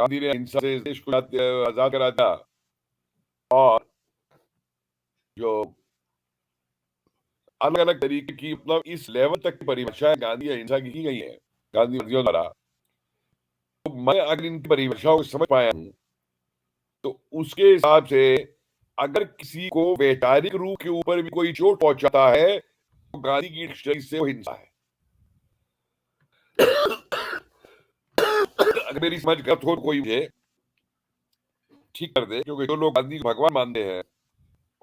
गांधी ने अहिंसा से देश को आजाद करा था। और जो अलग अलग तरीके की मतलब इस लेवल तक की परिभाषा गांधी अहिंसा की गई है गांधीवादियों द्वारा। तो मैं अगर इनकी परिभाषाओं को समझ पाया हूं तो उसके हिसाब से अगर किसी को वैचारिक रूप के ऊपर भी कोई चोट पहुंचाता है तो गांधी की डिक्शनरी से वो हिंसा है। अगर मेरी समझ गलत हो तो कोई मुझे ठीक कर दे, क्योंकि जो लोग गांधी को भगवान मानते हैं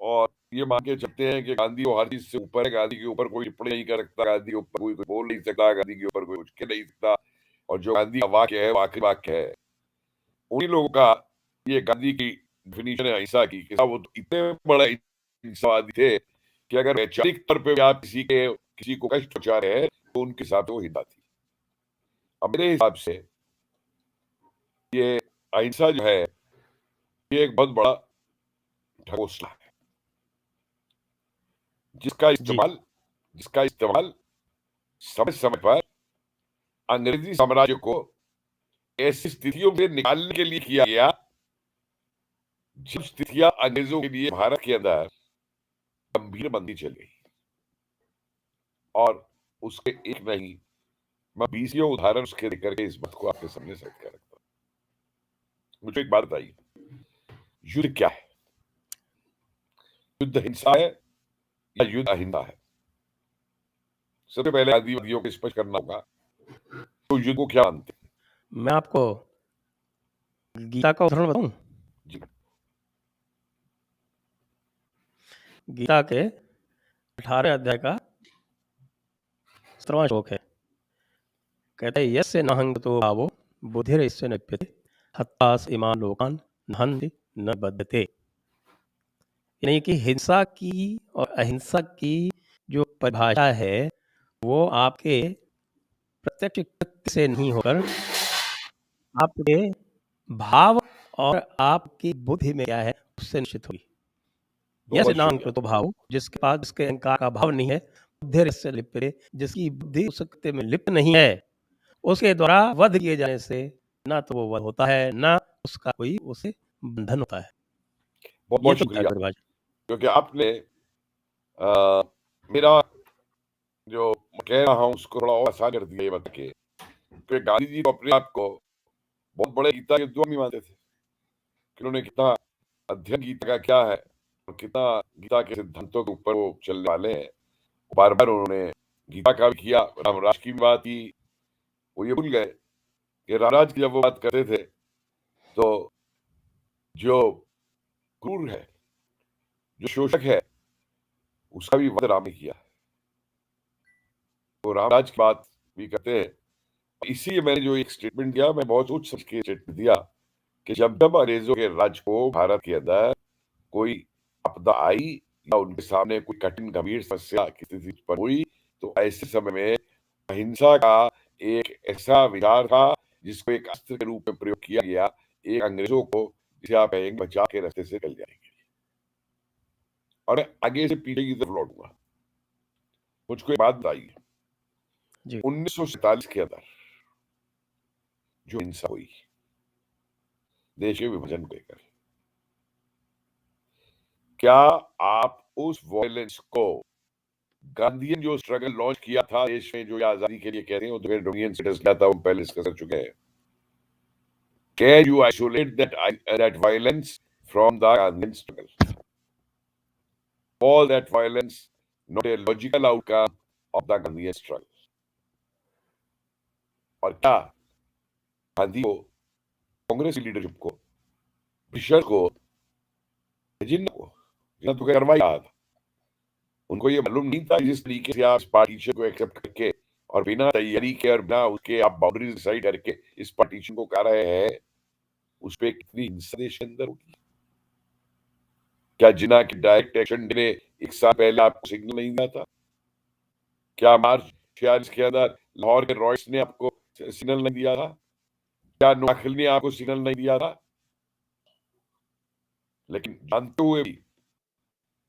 और ये मान के चलते हैं कि गांधी वो हर चीज से ऊपर है, गांधी के ऊपर कोई टिप्पणी नहीं कर सकता, गांधी के ऊपर कोई बोल नहीं सकता, गांधी के ऊपर कोई कुछ कह नहीं सकता, और जो गांधी का वाक्य है वो आखिरी वाक्य है, उन्हीं लोगों का ये गांधी की डेफिनेशन है अहिंसा की कि वो तो इतने बड़े अहिंसावादी थे कि अगर वैचारिक तौर पे आप किसी को कष्ट पहुंचा रहे हैं तो उनके हिसाब से वो हिंसा थी। अब मेरे हिसाब से ये अहिंसा जो है ये एक बहुत बड़ा ढकोसला है जिसका जी इस्तेमाल समय समय पर अंग्रेजी साम्राज्य को ऐसी स्थितियों से निकालने के लिए किया गया जब स्थितियां अंग्रेजों के लिए भारत के अंदर गंभीर मंदी चल गई। और उसके एक नहीं मैं 20 उदाहरण उसके देकर के इस बात को आपके सामने सेट कर रखता हूं। मुझे एक बात बताइए, युद्ध क्या है? युद्ध हिंसा है या युद्ध अहिंसा है? सबसे पहले गांधीवादियों को स्पष्ट करना होगा तो युद्ध को क्या मानते हैं। मैं आपको गीता का उदाहरण बताऊं। जी गीता के 18 अध्याय का 17वां श्लोक है। कहते हैं यस्य नाहंगतो भावो बुद्धिरस्य निप्यते हत्वास इमान लोकान नहन्ति न बध्यते। यानी कि हिंसा की और अहिंसा की जो परिभाषा है वो आपके प्रत्यक्ष कृत्य से नहीं होकर आपके भाव और आपकी बुद्धि में क्या है उससे निश्चित होगी। यस बहुत नाम शुक्रिया। तो भाव जिसके पास जिसके अहंकार का भाव नहीं है, बुद्धि से लिप्यते जिसकी बुद्धि उस कृत्य में लिप्त नहीं है, उसके द्वारा वध किए जाने से ना तो वो वध होता है ना उसका कोई उसे बंधन होता है। बहुत ये बहुत तो शुक्रिया, परिभाषा। क्योंकि आपने मेरा जो कह रहा हूं उसको थोड़ा और आसान कर दिया ये बता के। क्योंकि गांधी जी को अपने आप को बहुत बड़े गीता के विद्वान भी मानते थे कि उन्होंने कितना अध्ययन गीता का क्या है और कितना गीता के सिद्धांतों के ऊपर वो चलने वाले हैं। बार बार उन्होंने गीता का भी किया, रामराज की भी बात की। वो ये भूल गए कि रामराज की जब वो बात करते थे तो जो क्रूर है, जो शोषक है, उसका भी वध राम ने किया। तो रामराज की बात भी करते हैं। इसी मैंने जो एक स्टेटमेंट दिया, मैं बहुत सोच समझ के स्टेटमेंट दिया कि जब जब अंग्रेजों के राज को भारत के अंदर कोई आपदा आई या उनके सामने कोई कठिन गंभीर समस्या की स्थिति उत्पन्न हुई तो ऐसे समय में अहिंसा का एक ऐसा विचार था जिसको एक अस्त्र के रूप में प्रयोग किया गया एक अंग्रेजों को, जिसे आप कहेंगे बचा के रास्ते से चल जाएंगे। और मैं आगे से पीछे की तरफ लौटूंगा। मुझको एक बात बताइए, जी 1947 के अंदर जो हिंसा हुई देश के विभाजन को लेकर, क्या आप उस वायलेंस को गांधीयन जो स्ट्रगल लॉन्च किया था देश में जो आजादी के लिए कह रहे हैं, तो डोमिनियन स्टेटस किया था, हम पहले डिस्कस कर चुके हैं। Can you isolate that violence from the Gandhian struggle? All that violence not a logical outcome of the Gandhian struggle? और क्या गांधी को, कांग्रेस की लीडरशिप को, ब्रिटिशर को, जिन्ना तो करवा ही रहा था, उनको ये मालूम नहीं था जिस तरीके से आप इस पार्टीशन को एक्सेप्ट करके और बिना तैयारी के और बिना उसके आप बाउंड्रीज डिसाइड करके इस पार्टीशन को कर रहे हैं, उस पर कितनी हिंसा देश के अंदर होगी? क्या जिन्ना की डायरेक्ट एक्शन ने एक साल पहले आपको सिग्नल नहीं दिया था? क्या मार्च 46 के अंदर लाहौर के रॉयट्स ने आपको सिग्नल नहीं दिया था? क्या नोआखिल ने आपको सिग्नल नहीं दिया था? लेकिन जानते हुए भी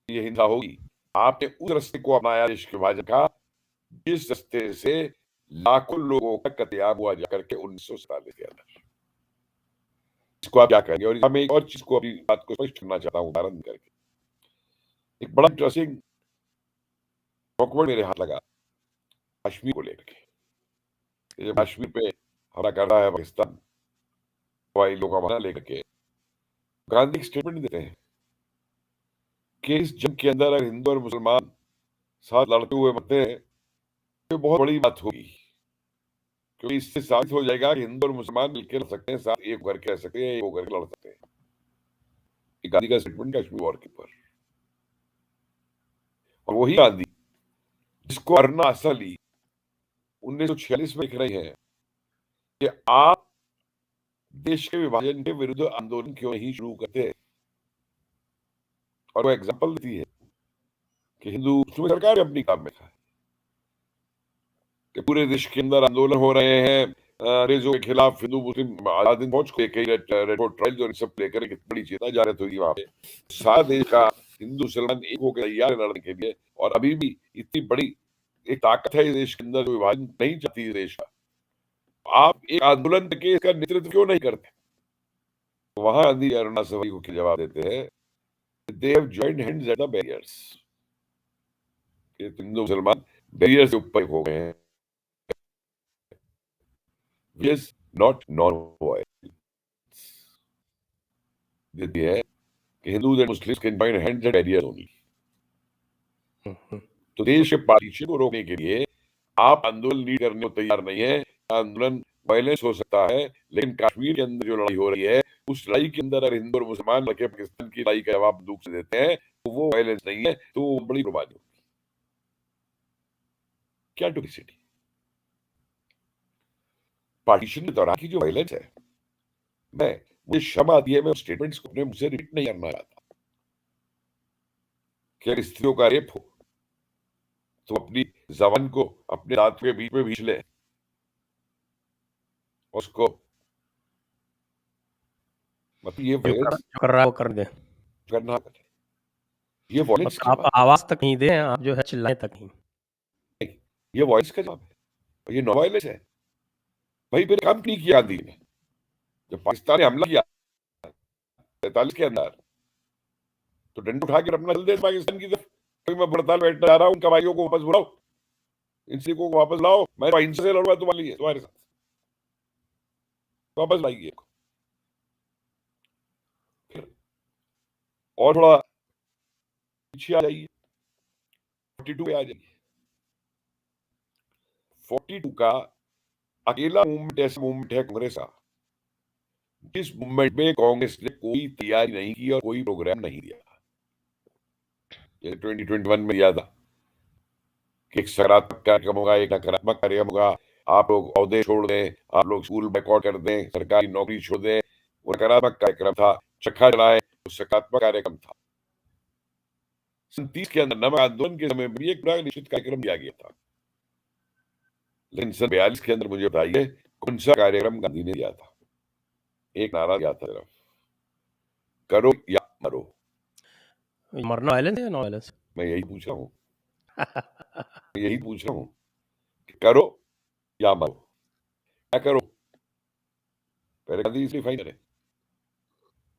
ये हिंसा होगी। आपने उस रास्ते को अपनाया देश के विभाजन का जिस रास्ते से लाखों लोगों का कत्लेआम हुआ जाकर के 1947 के अंदर। इसको आप क्या कहेंगे? और मैं एक और चीज को अपनी बात को स्पष्ट करना चाहता हूँ उदाहरण करके। एक बड़ा इंटरेस्टिंग डॉक्यूमेंट मेरे हाथ लगा कश्मीर को लेकर के। जब कश्मीर पे हमला कर रहा है पाकिस्तान हवाई लोगों का बहाना लेकर के, गांधी एक स्टेटमेंट देते हैं कि इस जंग के अंदर अगर हिंदू और मुसलमान साथ लड़ते हुए मरते हैं तो बहुत बड़ी बात होगी, क्योंकि इससे साबित हो जाएगा कि हिंदू और मुसलमान मिलकर लड़ सकते हैं, साथ एक होकर के रह सकते हैं, एक होकर के लड़ सकते हैं। ये गांधी का स्टेटमेंट कश्मीर वॉर के ऊपर। और वही गांधी जिसको अरुणा असली 1946 में लिख रहे हैं कि आप देश के विभाजन के विरुद्ध आंदोलन क्यों नहीं शुरू करते, और वो एग्जाम्पल देती है कि हिंदू उसमें सरकार ने अपनी काम में था कि पूरे देश के अंदर आंदोलन हो रहे हैं अंग्रेजों के खिलाफ, हिंदू मुस्लिम आजाद हिंद फौज को रेड ट्रायल जो सब लेकर कितनी बड़ी चेतना जा रही थी वहां पे। सारा देश का हिंदू मुसलमान एक होकर तैयार है लड़ने के लिए, और अभी भी इतनी बड़ी एक ताकत है इस देश के अंदर जो विभाजन नहीं चाहती है देश का। आप एक आंदोलन करके इसका नेतृत्व क्यों नहीं करते? वहां गांधी अरुणा सवाई को जवाब देते हैं, they have joined hands at the barriers. Hindu मुसलमान बैरियर से ऊपर हो गए हैं, yes not non-violence। देती है कि Hindus and Muslims can join hands eight barrier only. तो देश के पार्टीशन को रोकने के लिए आप आंदोलन लीड करने को तैयार नहीं है। आंदोलन वायलेंस हो सकता है, लेकिन कश्मीर के अंदर जो लड़ाई हो रही है उस लड़ाई के अंदर अगर हिंदू और मुसलमान लड़के पाकिस्तान की लड़ाई का जवाब दुख से देते हैं तो वो वायलेंस नहीं है, तो वो बड़ी कुर्बानी होगी। क्या टॉक्सिसिटी पार्टीशन के दौरान की जो वायलेंस है, मुझे शर्म आती है, मैं स्टेटमेंट्स को अपने मुझसे रिपीट नहीं करना चाहता कि अगर स्त्रियों का रेप हो तो अपनी जबान को अपने दांत के बीच में भींच ले, उसको मतलब ये जो कर रहा है वो कर दे, करना करे। ये वॉयलेंस मतलब आप आवाज तक नहीं दें, आप जो है चिल्लाएं तक नहीं, ये वॉयलेंस का जवाब है, ये नॉन वायलेंस है। भाई फिर काम नहीं किया गांधी ने जब पाकिस्तान ने हमला किया 43 के अंदर, तो डंडा उठा के अपना चल दे पाकिस्तान की तरफ, मैं हड़ताल बैठने जा रहा हूँ, कबाइयों को वापस बुलाओ, इन सिखों को वापस लाओ, मैं अहिंसा से लड़ूंगा तुम्हारे लिए, तुम्हारे साथ वापस लाइए। और थोड़ा पीछे आ जाइए, 42 पे आ जाइए। 42 का अकेला मूवमेंट ऐसा मूवमेंट है कांग्रेस का जिस मूवमेंट में कांग्रेस ने कोई तैयारी नहीं की और कोई प्रोग्राम नहीं दिया। ये 2021 में दिया था कि एक सकारात्मक कार्यक्रम होगा, एक नकारात्मक कार्यक्रम होगा, आप लोग औहदे छोड़ दें, आप लोग स्कूल बैकआउट कर दें, सरकारी नौकरी छोड़ दें। वो नकारात्मक कार्यक्रम था, चक्का चलाए, वो सकारात्मक कार्यक्रम था। 30 के अंदर नमक आंदोलन के समय भी एक बड़ा निश्चित कार्यक्रम दिया गया था, लेकिन 42 के अंदर मुझे बताइए कौन सा कार्यक्रम गांधी ने दिया था? एक नारा दिया था सिर्फ, करो या मरो। मरना वायलेंस है या नॉन वायलेंस? मैं यही पूछ रहा हूँ यही पूछ रहा हूँ कि करो या मरो, क्या करो? पहले गांधी इसलिए फाइन करे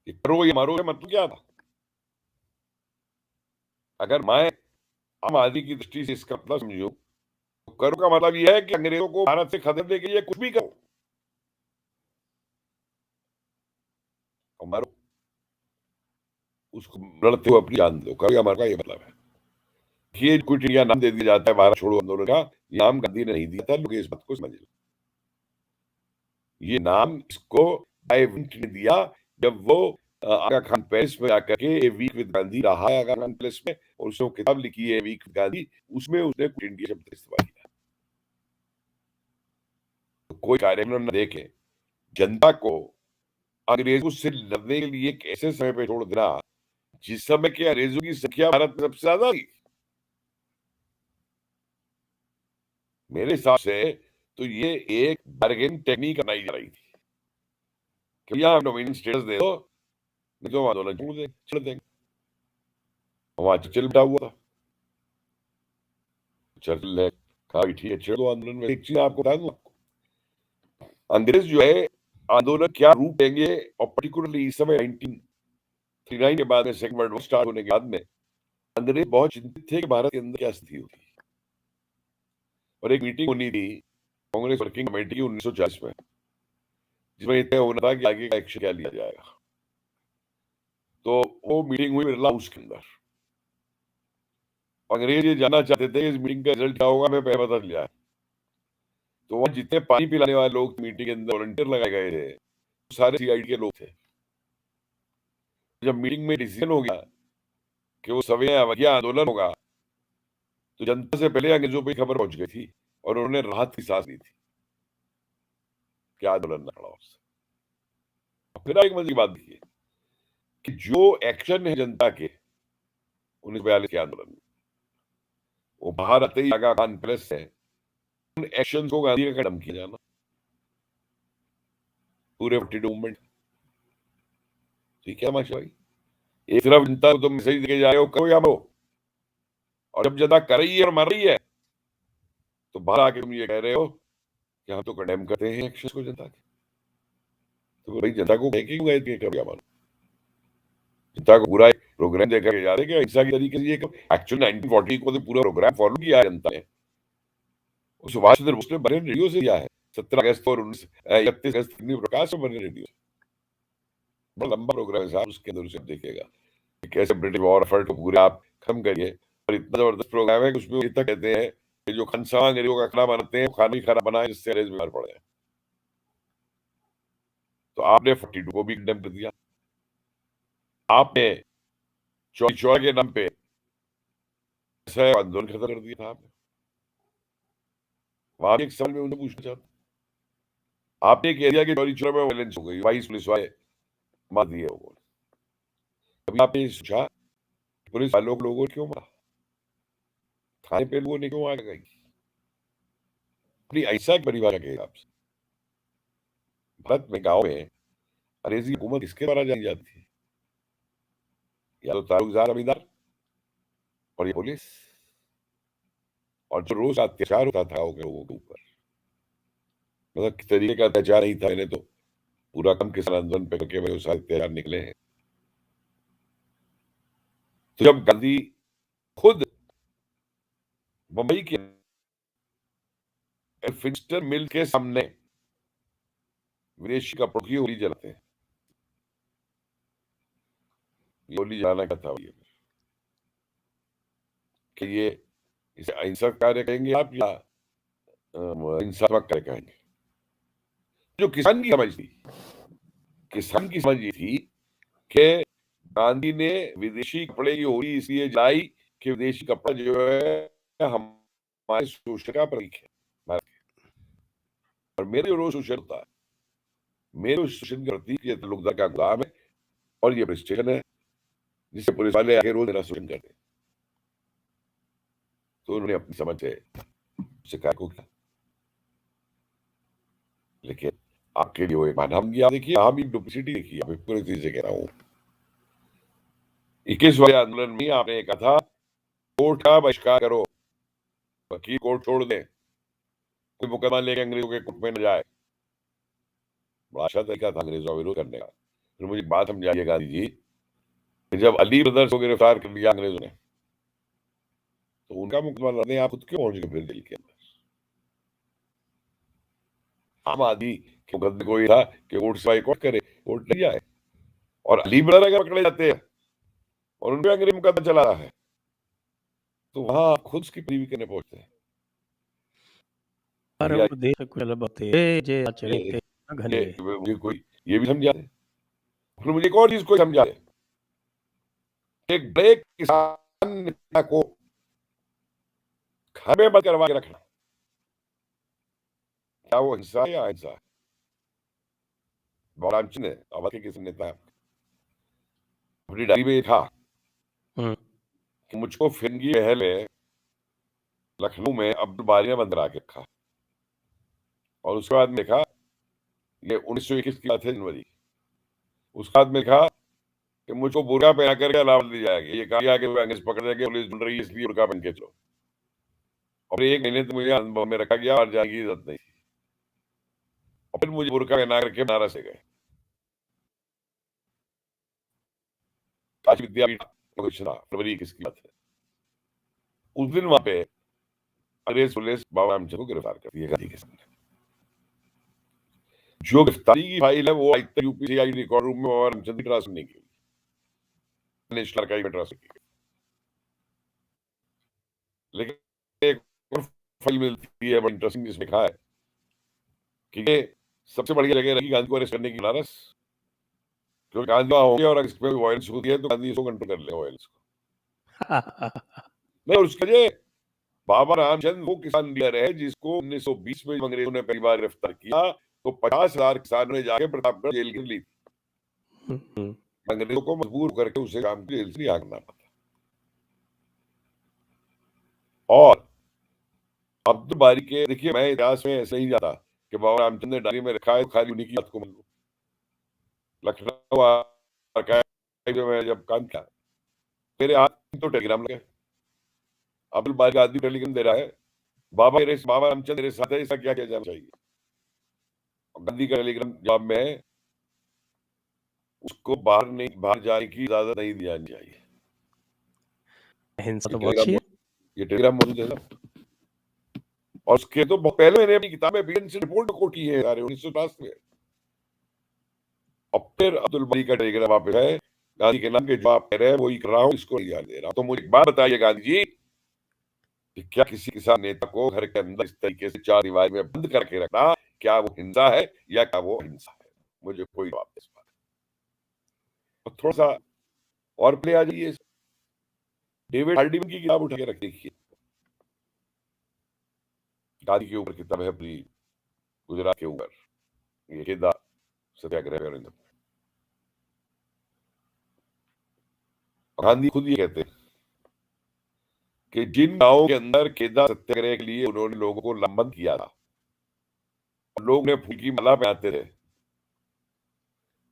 कि करो या मरो, मतलब क्या था? अगर मैं आम आदमी की दृष्टि से इसका मतलब समझू तो करो का मतलब यह है कि अंग्रेजों को भारत से खदेड़ने के लिए कुछ भी करो, और मरो, उसको लड़ते हुए अपनी जान दो। करो या मरो का ये मतलब है। ये क्विट इंडिया नाम दे दिया जाता है भारत छोड़ो आंदोलन का, ये नाम गांधी ने नहीं दिया था, लोग इस बात को समझ लो। ये नाम इसको ने दिया जब वो आगा खान पैलेस में आकर के ए वीक विद गांधी रहा है आगा खान पैलेस में, और उसने किताब लिखी है वीक विद गांधी, उसमें उसने क्विट इंडिया शब्द इस्तेमाल किया। तो कोई कार्यक्रम न देखे, जनता को अंग्रेजों से लड़ने के लिए एक ऐसे समय पे छोड़ देना जिस समय के अंग्रेजों की संख्या भारत में सबसे ज्यादा थी। मेरे हिसाब से तो ये एक बार्गेन टेक्निक अपनाई जा रही थी कि भैया हम डोमिनियन स्टेटस दे दो, नहीं तो आंदोलन छोड़ देंगे। वहां चर्चिल बैठा हुआ था, चर्चिल ने कहा ठीक है छेड़ दो आंदोलन में। एक चीज आपको बता दूं, अंग्रेज जो है आंदोलन क्या रूप लेंगे, और पर्टिकुलरली इस समय 1939 के बाद में सेकंड वर्ल्ड वॉर स्टार्ट होने के बाद में अंग्रेज बहुत चिंतित थे कि भारत के अंदर क्या स्थिति होगी। और एक मीटिंग होनी थी कांग्रेस वर्किंग कमेटी की 1940 में, जिसमें ये तय होना था कि आगे का एक्शन क्या लिया जाएगा। तो वो मीटिंग हुई बिरला हाउस के अंदर। अंग्रेज ये जानना चाहते थे इस मीटिंग का रिजल्ट क्या होगा, हमें पहले पता चल जाए। तो वहां जितने पानी पिलाने वाले लोग मीटिंग के अंदर वॉलंटियर लगाए गए थे, सारे सीआईडी के लोग थे। जब मीटिंग में डिसीजन हो गया कि वो सवेरे अवज्ञा आंदोलन होगा, तो जनता से पहले अंग्रेजों पे खबर पहुंच गई थी और उन्होंने राहत की सांस ली थी कि आंदोलन न खड़ा हो। फिर एक मजे की बात देखिए कि जो एक्शन है जनता के 1942 के आंदोलन में, वो बाहर आते ही आगा खान प्रेस है, उन एक्शन को गांधी का खत्म किया जाना, पूरे 42 मूवमेंट। ठीक है माशा भाई, एक तरफ जनता को तुम मैसेज देके जा रहे हो करो या मरो, और जब जनता कर रही है और मर रही है तो बाहर आके तुम ये कह रहे हो कि हम तो कंडेम करते हैं एक्शन को जनता के। तो भाई जनता को कह के क्यों गए थे कभी हमारा, जनता को पूरा प्रोग्राम देकर के जा रहे कि ऐसा की तरीके से ये एक्चुअली 1940 को तो पूरा प्रोग्राम फॉलो किया है जनता ने। सुभाष चंद्र बोस ने बने रेडियो से किया है, 17 अगस्त और 31 अगस्त प्रकाश में बने रेडियो। बड़ा लंबा प्रोग्राम है साहब, उसके अंदर उसे देखिएगा कि कैसे ब्रिटिश वॉर एफर्ट को पूरे आप खत्म करिए। और इतना जबरदस्त प्रोग्राम है कि उसमें ये तक कहते हैं कि जो खानसामा अंग्रेजों का खाना बनाते हैं, खाना ही खाना बनाए जिससे अंग्रेज बीमार पड़ जाए। तो आपने 42 को भी कंडेम कर दिया, आपने चौरी चौरा के नाम पे आंदोलन खत्म कर दिया था आपने। वहां भी एक सवाल मैं उनसे पूछना चाहता हूं, आपने कह दिया कि चौरी चौरा में वायलेंस हो गई, 22 पुलिस वाले मार दिए लोगों ने, कभी आपने सोचा पुलिस वालों को लोगों ने क्यों मारा, थाने पे लोगों ने क्यों आग लगाई? अपनी ऐसा एक परिभाषा के हिसाब से भारत में गांव में अंग्रेजी हुकूमत किसके द्वारा जानी जाती है? या तो तारुकदार जमींदार और ये पुलिस, और जो रोज अत्याचार होता था गाँव के लोगों के ऊपर, मतलब किस तरीके का अत्याचार नहीं था। मैंने तो पूरा कम किसान आंदोलन पे करके वो सारे अत्याचार निकले हैं। तो जब गांधी खुद मुंबई के फिंस्टर मिल के सामने विदेशी कपड़ों की होली जलाते हैं, ये होली जलाना क्या था ये, कि ये इसे अहिंसक कार्य कहेंगे आप या हिंसात्मक कार्य कहेंगे? जो किसान की समझ थी, किसान की समझ ये थी कि गांधी ने विदेशी कपड़े की होली इसलिए जलाई कि विदेशी कपड़ा जो है हमारे शोषण का प्रतीक है भारत के। और मेरे रोज शोषण होता है, मेरे शोषण का प्रतीक ये ताल्लुकदार का गुलाम है, और ये पुलिस स्टेशन है जिससे पुलिस वाले आके रोज मेरा शोषण करते हैं। तो उन्होंने अपनी समझ से शिकायत को किया, लेकिन आपके लिए वो एक मानव गया। देखिए हम एक डुप्लिसिटी देखिए, मैं पूरी चीज से कह रहा हूँ। 21 वाले आंदोलन में आपने कहा था कोर्ट का बहिष्कार करो, वकील कोर्ट छोड़ दे, कोई मुकदमा लेके अंग्रेजों के कोर्ट में न जाए। बड़ा अच्छा तरीका था अंग्रेजों का विरोध करने का। फिर मुझे बात समझाइए गांधी जी, कि जब अली ब्रदर्स को गिरफ्तार कर लिया अंग्रेजों ने, तो उनका मुकदमा लड़ने आप खुद क्यों पहुंच गए फिर जेल के अंदर? आम आदमी के मुकदमे को ये था कि कोर्ट से कोर्ट करे, कोर्ट नहीं जाए। और अली ब्रदर अगर पकड़े जाते हैं और उनपे अंग्रेज मुकदमा चला रहा है, तो वहां खुद उसकी पैरवी करने पहुंचते हैं। भैया परम देश कुशल बते जे आचरे ये ते न घनिए। मुझे कोई ये भी समझा दे, फिर मुझे एक और चीज कोई समझा दे। एक बड़े किसान नेता को घर में बंद करवा के रखना, क्या वो हिंसा है या अहिंसा है? रामचंद्र ने अवध के किसान नेता अपनी डायरी में लिखा हम्म, कि मुझको फिरंगी महल में लखनऊ में अब्दुल बारी ने बंद करा के रखा। और उसके बाद में लिखा, ये 1921 की बात है, जनवरी। उसके बाद में लिखा कि मुझको बुर्का पहना करके अलावा दी जाएगी, ये कहा गया कि अंग्रेज पकड़ लेंगे, पुलिस ढूंढ रही है इसलिए बुर्का पहन के चलो। और 1 महीने तो मुझे अनुभव में रखा गया और जाने की इज्जत नहीं। और फिर मुझे बुर्का पहना करके बनारस से गए, काशी विद्यापीठ फरवरी किसकी बात है। उस दिन वहां पे अंग्रेज पुलिस बाबा रामचंद्र को गिरफ्तार कर दिया गांधी के सामने। जो गिरफ्तारी की फाइल है वो आज तक यूपीसीआई रिकॉर्ड रूम में बाबा रामचंद्र की ट्रांसफर नहीं की, नेशनल आर्काइव में ट्रांसफर की गई। लेकिन एक और फाइल मिलती है बड़ी इंटरेस्टिंग, जिसमें लिखा है कि ये सबसे बढ़िया जगह रही गांधी को अरेस्ट करने की बनारस, क्योंकि गांधी वहां होंगे और अगर इस पे वायलेंस होती है तो गांधी इसको कंट्रोल कर लेगा वायलेंस को। नहीं, और उसके लिए बाबा रामचंद्र वो किसान लीडर है जिसको 1920 में अंग्रेजों ने पहली बार गिरफ्तार किया तो 50,000 किसानों ने जाके प्रतापगढ़ जेल गिर ली थी। अंग्रेजों को मजबूर करके उसे काम की जेल से रिहा करना पड़ा। और अब्दुल बारी के, देखिए मैं इतिहास में ऐसे नहीं जाता कि बाबा रामचंद्र ने डायरी में रखा है तो खाली उन्हीं की बात को मान लो। लखनऊ आर्काइव में जब काम किया मेरे हाथ तो टेलीग्राम लगे, अब्दुल बारी का आदमी टेलीग्राम दे रहा है, बाबा रामचंद्र मेरे साथ है, इसका क्या किया जाना चाहिए। गांधी का टेलीग्राम जवाब में है, उसको बाहर जाने की इजाजत नहीं दी जानी चाहिए। हिंसा तो बहुत अच्छी है। ये टेलीग्राम मौजूद है ना, और उसके तो बहुत पहले मैंने अपनी किताब में बीएन से रिपोर्ट कोट की है सारे 1950 में। और फिर अब्दुल बारी का टेलीग्राम वापस है, गांधी के नाम के जवाब कह रहे हैं वही कर रहा हूँ, इसको ध्यान दे रहा हूँ। तो मुझे एक बात बताइए गांधी जी कि क्या किसी किसान नेता को घर के अंदर इस तरीके से चार दीवारी में बंद करके रखना, क्या वो हिंसा है या क्या वो अहिंसा है? मुझे कोई जवाब दे इस बात। और थोड़ा सा और प्ले आ जाइए, डेविड हार्डिमन की किताब उठा के रख देखिए, गांधी के ऊपर किताब है अपनी, गुजरात के ऊपर, ये केदा सत्याग्रह। गांधी खुद ये कहते हैं कि जिन गांवों के अंदर केदा सत्याग्रह के लिए उन्होंने लोगों को लामबंद किया था और लोग ने फूल की माला पहनाते थे,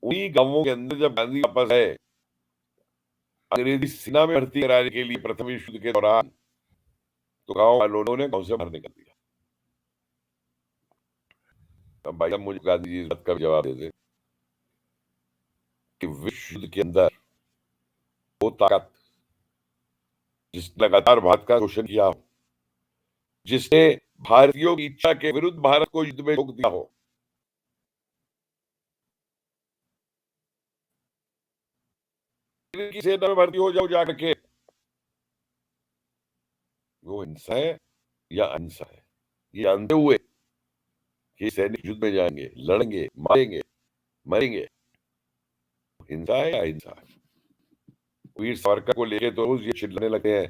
उन्हीं गांवों के अंदर जब गांधी वापस है अंग्रेजी सेना में भर्ती कराने के लिए प्रथम विश्व युद्ध के दौरान, तो गांव वालों ने गांव से बाहर निकल दिया। अब भाई साहब मुझे गांधी जी इस बात का जवाब दे दे कि विश्व युद्ध के अंदर वो ताकत जिसने लगातार भारत का शोषण किया हो, जिसने भारतीयों की इच्छा के विरुद्ध भारत को युद्ध में झोंक दिया हो, की सेना में भर्ती हो जाओ जाकर के, वो हिंसा है या अहिंसा है? ये जानते हुए कि सैनिक युद्ध में जाएंगे, लड़ेंगे, मारेंगे, मरेंगे, हिंसा है या अहिंसा है? वीर सावरकर को लेके तो रोज ये चिल्लाने लगते हैं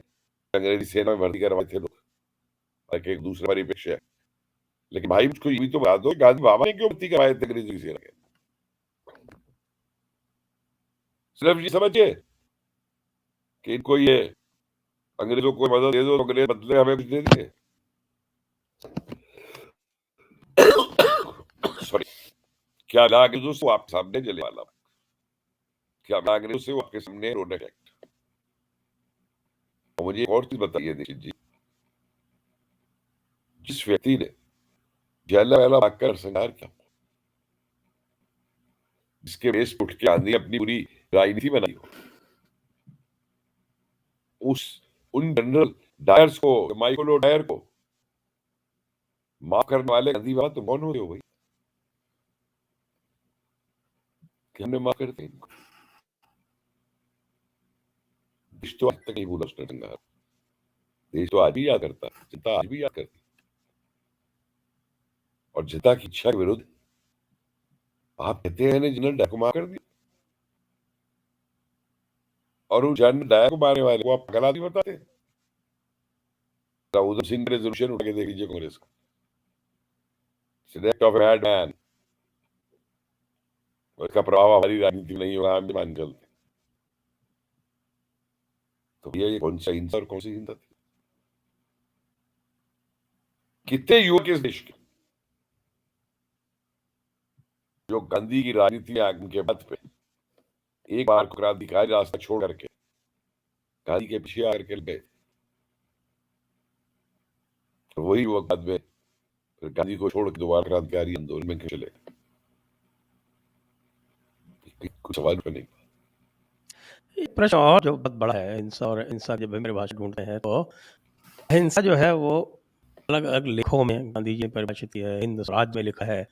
अंग्रेजी सेना में भर्ती करवाए थे लोग, एक दूसरे परिप्रेक्ष्य है। लेकिन भाई मुझको ये भी तो बता दो, गांधी बाबा ने क्यों भर्ती करवाए थे अंग्रेजी सेना के? सिर्फ ये समझिए कि इनको ये अंग्रेजों को मदद दे दो तो अंग्रेज बदले हमें कुछ दे देंगे। सॉरी, क्या अंग्रेजों से आपके सामने जलियांवाला बाग, क्या अंग्रेजों से आपके सामने रोनक एक्ट। और मुझे एक और चीज बताइए दीक्षित जी, जिस व्यक्ति ने जलियांवाला बाग का संहार किया, जिसके बेस उठ के गांधी अपनी पूरी राजनीति बनाई हो, उन जनरल डायर्स को, माइकल डायर को माफ करने वाले गांधी बाबा तो कौन हो गए हो भाई? हमने माफ करते इनको? देश तो आज तक नहीं भूला उसने संघार, देश तो आज भी याद करता है, जनता आज भी याद करती, और जनता की इच्छा के विरुद्ध आप कहते हैं जनरल डायर को माफ कर दिया, और उस जनरल डायर को मारने वाले को आप पागल आदमी बताते हैं। उधम सिंह रेजोल्यूशन उठा के देख लीजिए कांग्रेस का, ऑफ ए मैड मैन, उसका प्रभाव हमारी राजनीति में नहीं होगा, हम मान चलते। तो ये कौन सा हिंसा और कौन सी हिंसा थी? कितने युवक इस देश के जो गांधी की राजनीति में आगमन के बाद पे एक बार को क्रांतिकारी रास्ता छोड़ करके गांधी के पीछे आकर के गए, तो वही युवक बाद में फिर गांधी को छोड़ के दोबारा क्रांतिकारी आंदोलन में क्यों चले? कुछ सवाल पे नहीं। एक प्रश्न और जो बहुत बड़ा है, हिंसा जब हम परिभाषा ढूंढते हैं तो अहिंसा जो है वो अलग अलग लेखों में गांधी जी ने परिभाषित की है। हिंद स्वराज में लिखा है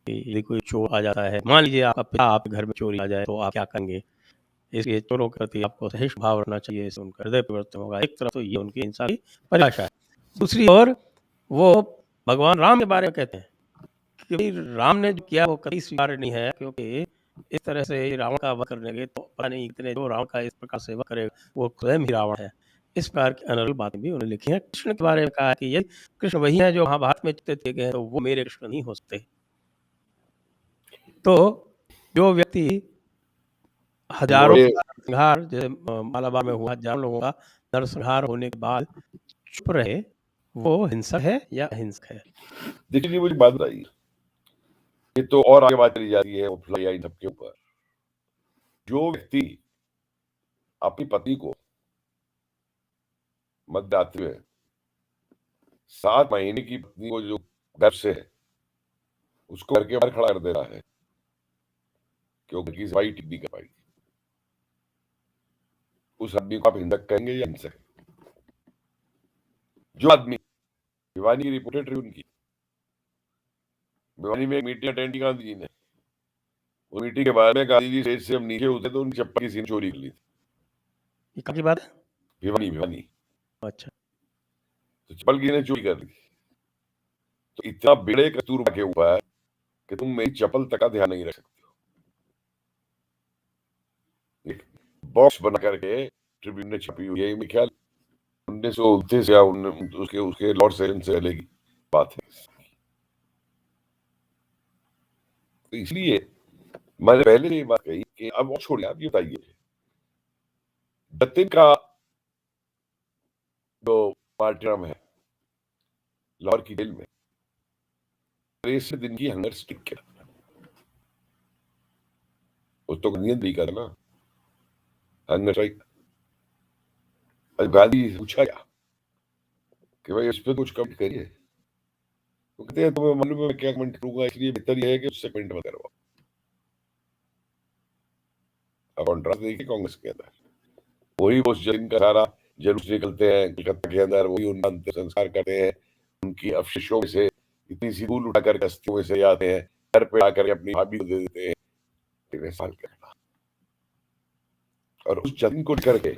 कि यदि कोई चोर आ जाता है, मान लीजिए आपका पिता आपके घर में चोरी आ जाए, तो आप क्या करेंगे? इसलिए चोरों के प्रति आपको सहिष्णु भाव रखना चाहिए, इससे उनका हृदय परिवर्तन होगा। एक तरफ तो ये उनकी हिंसा की परिभाषा है, दूसरी ओर वो भगवान राम के बारे में कहते हैं कि भाई राम ने जो किया वो कभी स्वीकार्य नहीं है, क्योंकि इस तरह से रावण का वध करने के तो पता नहीं कितने जो रावण का इस प्रकार से वध करे वो स्वयं ही रावण है। इस प्रकार की अनर्गल बातें भी उन्होंने लिखी हैं। कृष्ण के बारे में कहा है कि यदि कृष्ण वही है जो महाभारत में चित्रित किए गए हैं, तो वो मेरे कृष्ण नहीं हो सकते। तो जो व्यक्ति हजारों उन्होंने का नरसंहार, जैसे मालाबार में हुआ हजारों लोगों का नरसंहार होने के बाद चुप रहे, वो हिंसक है या अहिंसक है? देखिए, मुझे बात बताइए, ये तो और आगे बात चली जा रही है वो या इन सबके ऊपर। जो व्यक्ति अपनी पत्नी को मध्यरात्रि में 7 महीने की पत्नी को जो गर्भ से है उसको घर के बाहर खड़ा कर दे रहा है क्योंकि उसकी सफाई ठीक नहीं कर पाई, उस आदमी को आप हिंसक कहेंगे या हिंसक? जो आदमी भिवानी की रिपोर्टेड ट्रिब्यून की, भिवानी में एक मीटिंग अटेंड की गांधी जी ने, उस मीटिंग के बाद में गांधी जी स्टेज से हम नीचे उतरे तो उनकी चप्पल किसी ने चोरी कर ली थी। ये कहाँ की बात है? भिवानी अच्छा। तो चप्पल किसी ने चोरी कर ली। तो इतना बड़े कस्तूरबा के ऊपर कि तुम मेरी चप्पल तक का ध्यान नहीं रख सकते हो। एक बॉक्स बना करके ट्रिब्यून ने छपी हुई है, मेरे ख्याल 1929 या उसके उसके लॉर्ड सेशन से पहले की बात है। तो इसलिए मैंने पहले से ये बात कही कि अब और छोड़िए, आप ये बताइए जतिन का जो मार्टियरम है लाहौर की जेल में 63 दिन की हंगर स्ट्रिक किया, उस तो नियंत्रण नहीं करना हंगर स्ट्राइक। गांधी जी से पूछा गया कि भाई इस पे कुछ कमेंट करिए, तो कहते हैं तुम्हें मालूम है मैं क्या कमेंट करूंगा, इसलिए बेहतर यह है कि उससे कमेंट मत करवाओ। अब कॉन्ट्रास्ट देखिए कांग्रेस के अंदर, वही वो जिनका सारा जुलूस निकलते हैं कलकत्ता के अंदर, वही उनका अंतिम संस्कार करते हैं, उनकी अवशेषों में से इतनी सी धूल उठाकर कस्तियों में से आते हैं, घर पे आकर अपनी भाभी को दे देते हैं। 13 साल का और उस जतिन को करके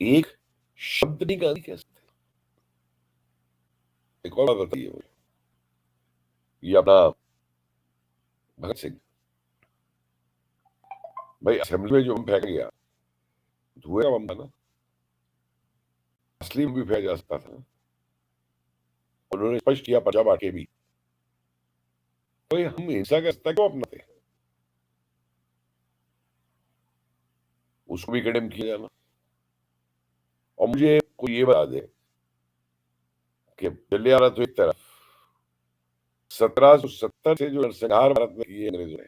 एक शब्द नहीं गाली कह सकते। एक और बात बताइए मुझे, ये अपना भगत सिंह भाई असेंबली में जो हम फेंक गया धुएं का बम था ना, असली में भी फेंका जा सकता था। उन्होंने स्पष्ट किया पर्चा बांट के भी, तो हम हिंसा का रास्ता क्यों अपनाते? उसको भी कंडेम किया जाना। और मुझे कोई ये बता दे कि जलियांवाला तो एक तरफ 1770 से जो नरसंहार भारत में किए अंग्रेजों ने,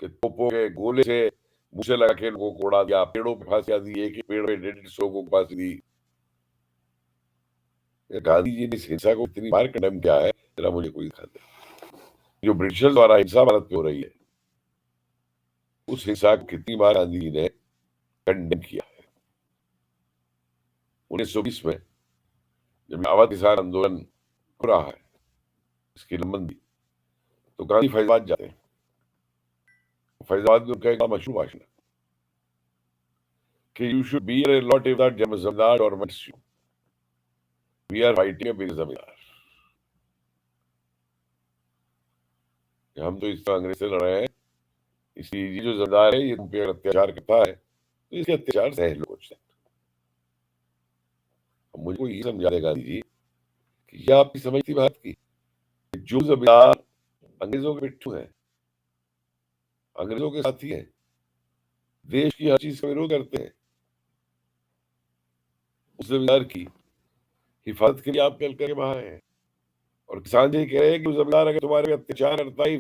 कि तोपों के गोले से मुंह से लगा के लोगों को उड़ा दिया, पेड़ों पे फांसियां दी, एक ही पेड़ पे 150 लोगों को फांसी दी। गांधी जी ने इस हिंसा को इतनी बार कंडेम किया है, जरा मुझे कोई दिखा दे। जो ब्रिटिशर्स द्वारा हिंसा भारत पे हो रही है, उस हिंसा को कितनी बार गांधी जी ने कंडेम किया है। 1920 में जब अवध किसान आंदोलन हो रहा है, इसकी लंबंदी, तो गांधी फैजाबाद जाते हैं। फैजाबाद में उनका एक मशहूर भाषण कि you should be a lot if that zamindar और मट्स you, we are fighting a big zamindar. हम तो इस तरह अंग्रेज से लड़ रहे हैं, इसलिए ये जो जमींदार है ये तुम पे अगर अत्याचार करता है तो इसके अत्याचार सह लो। मुझको ये समझा देगा गांधी जी कि यह आपकी समझ थी बात की, जो जमींदार अंग्रेजों के पिट्ठू है, अंग्रेजों के साथी है, देश की हर चीज का विरोध करते हैं, उस जमींदार की हिफाजत के लिए आप कल करके वहां हैं। और किसान जी कह रहे हैं कि जमींदार अगर तुम्हारे पे अत्याचार करता है,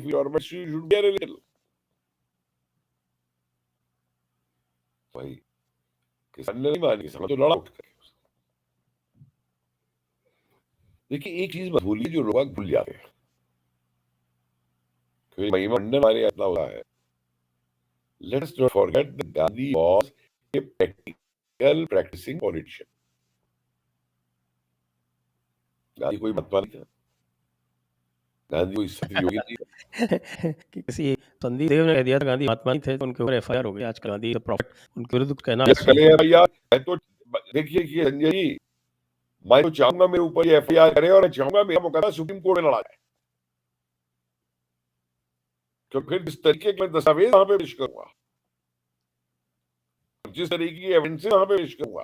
भाई किसान ने नहीं मानी, किसान तो लड़ा उठ कर। देखिए एक चीज मत भूलिए जो लोग भूल जाते हैं, क्योंकि महिमा मंडन हमारे इतना होता है। Let us not forget that Gandhi was a practical practising politician. Gandhi कोई महात्मा नहीं था, गांधी कोई सत्य योगी नहीं था। कि किसी संदीप देव ने कह दिया था गांधी महात्मा नहीं थे तो उनके ऊपर एफआईआर हो गई। आजकल गांधी प्रॉफिट उनके विरुद्ध कहना या सही करे भैया, मैं तो देखिए कि संजय जी, मैं तो चाहूंगा मेरे ऊपर ये एफआईआर करे और मैं चाहूंगा मेरा मुकदमा सुप्रीम कोर्ट में लड़ा जाए, तो फिर जिस तरीके के मैं दस्तावेज वहां पे पेश करूंगा, जिस तरीके की एविडेंस वहां पे पेश करूंगा,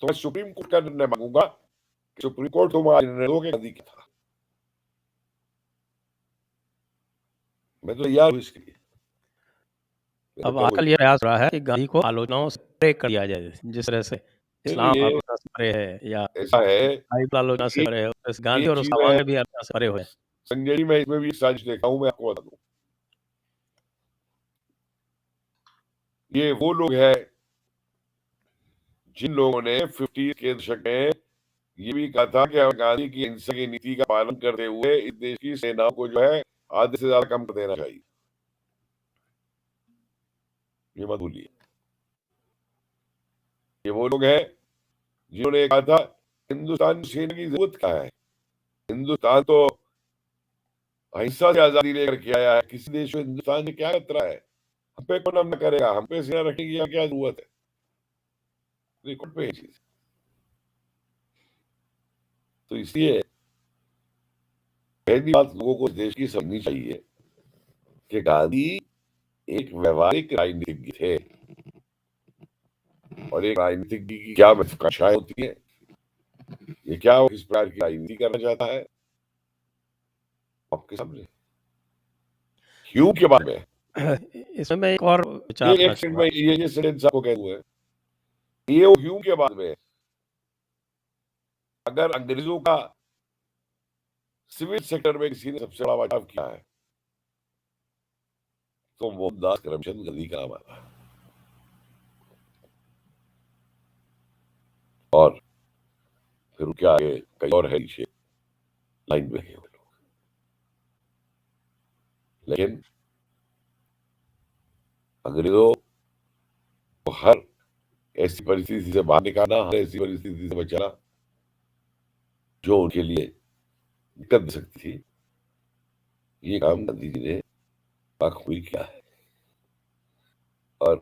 तो मैं सुप्रीम कोर्ट का निर्णय मांगूंगा कि सुप्रीम कोर्ट तुम आज निर्णय दो कि गांधी क्या था। मैं तो तैयार हूं इसके लिए। अब आजकल ये प्रयास हो रहा है कि गांधी को आलोचनाओं से परे कर दिया जाए, जिस तरह से इस्लाम ये आलोचना से परे है या ऐसा है बाइबल आलोचना से कि परे है, वैसे गांधी एक और चीज है सामान्य भी आलोचना से परे हुए। संजय जी, मैं इसमें भी साजिश देखा हूं, मैं आपको बता दूं। ये वो लोग हैं जिन लोगों ने 50 के दशक में ये भी कहा था कि हमें गांधी की अहिंसा की नीति का पालन करते हुए इस देश की सेनाओं को जो है आधे से ज्यादा कम कर देना चाहिए। ये मत भूलिए, ये वो लोग हैं जिन्होंने कहा था हिंदुस्तान सेना की जरूरत क्या है, हिंदुस्तान तो अहिंसा से आजादी लेकर के आया है, किसी देश में हिंदुस्तान से क्या खतरा है, हम पे कौन हमला करेगा, हम पे सेना रखने की क्या जरूरत है। रिकॉर्ड पे ये चीज, तो इसलिए पहली बात लोगों को इस देश की समझनी चाहिए कि गांधी एक व्यवहारिक राजनीतिज्ञ थे, और एक राजनीतिज्ञ की क्या महत्वाकांक्षाएं होती है, ये क्या वो किस प्रकार की राजनीति करना चाहता है, आपके सामने। ह्यू के बारे में इसमें मैं एक और विचार एक रखना सेकंड चाहूंगा। में ये सेंटेंस आपको कह दूं है, ये वो ह्यू के बारे में, अगर अंग्रेजों का सिविल सेक्टर में किसी ने सबसे बड़ा बचाव किया है तो मोहनदास करमचंद गांधी का नाम आता है। और फिर उनके आगे कई और है नीचे लाइन में है वो लोग, लेकिन अंग्रेजों को हर ऐसी परिस्थिति से बाहर निकालना, हर ऐसी परिस्थिति से बचाना जो उनके लिए दिक्कत दे सकती थी, ये काम गांधी जी ने बखूबी किया है। और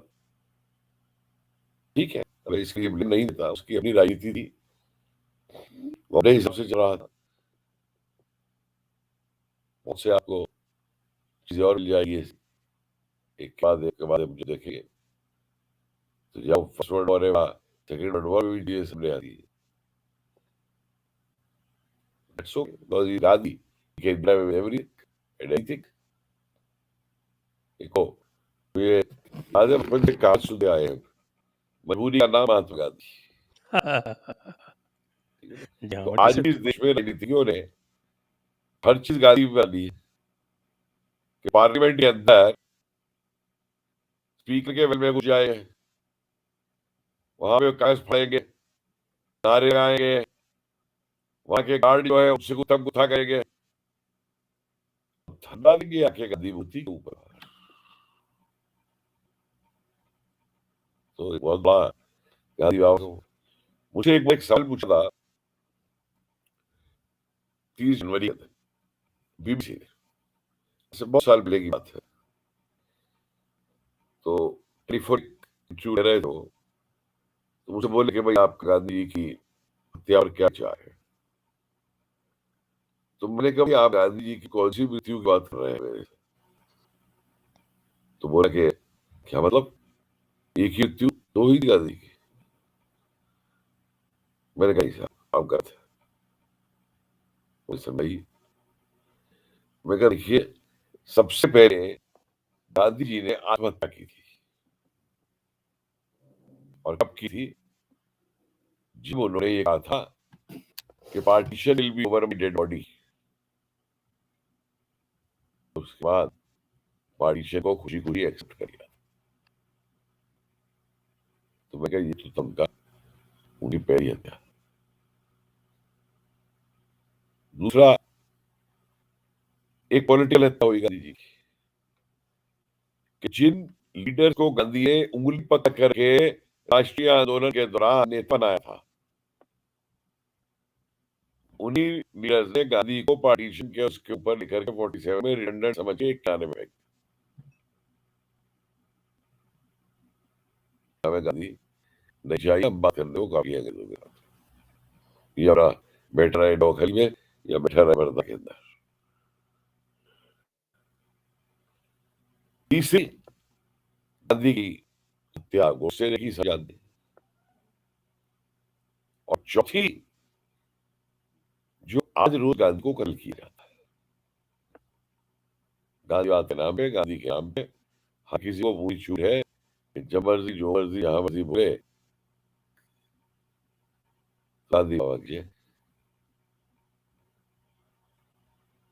ठीक है, अगर इसके लिए ब्लेम नहीं देता, उसकी अपनी राजनीति थी, वो अपने हिसाब से चल रहा था, उससे आपको चीजें और मिल जाएगी, एक के बाद मुझे देखेंगे तो जब फर्स्ट वर्ल्ड वॉर है, सेकेंड वर्ल्ड वॉर में भी चीजें सामने आती है। That's okay, because he's Gandhi. He can drive everything and anything. देखो, ये आज बचपन से कहा सुनते आए हैं, मजबूरी का नाम महात्मा गांधी। जी हाँ, तो बड़ी आज भी इस देश में राजनीतिज्ञों ने हर चीज गांधी पे डाली है कि पार्लियामेंट के अंदर स्पीकर के वेल में घुस जाए, वहां पे कागज फाड़ेंगे, नारे लगाएंगे, वहां के गार्ड जो है उससे गुत्था गुत्था करेंगे, धरना देंगे आके गांधी मूर्ति के ऊपर। तो एक बहुत बड़ा गांधी बाबा को मुझे एक सवाल पूछा था 30 जनवरी को बीबीसी ने, इससे बहुत साल पहले की बात है। तो टेलीफोनिक इंटरव्यू ले रहे तो मुझे बोले कि भाई आप गांधी जी की हत्या और क्या चाह है। तो मैंने कहा भाई आप गांधी जी की कौन सी मृत्यु की बात कर रहे हैं मेरे से? तो बोला कि क्या मतलब, एक ही मृत्यु, दो ही गांधी की? मैंने कहा साहब आप गलत है। मुझे भाई, मैं कहा देखिए, सबसे पहले गांधी जी ने आत्महत्या की थी, और कब की थी? जब उन्होंने ये कहा था कि partition will be over my dead body, उसके बाद पार्टीशन को खुशी खुशी एक्सेप्ट कर लिया। तो मैं कहा ये तो उनका उनकी पहली हत्या। दूसरा एक पॉलिटिकल हत्या हुई गांधी जी की, कि जिन लीडर को गांधी ने उंगली पकड़ करके राष्ट्रीय आंदोलन के दौरान नेता बनाया था, उन्हीं लीडर्स ने गांधी को पार्टीशन के उसके ऊपर लिखकर के 47 में रिडंडेंट समझ के एक खाने में फेंक दिया। गांधी नहीं चाहिए, हम बात करने को काफी है के साथ, या बैठ रहे डोखली में या बैठा रहे पर्दा के अंदर। तीसरी, गांधी की हत्या गोडसे ने की सजा दी। और चौथी, जो आज रोज गांधी को कल किया जाता है, गांधीवाद के नाम पे, गांधी के नाम पे, हर किसी को पूरी छूट है कि जब मर्जी जो मर्जी जहां मर्जी बोले, गांधी बाबा की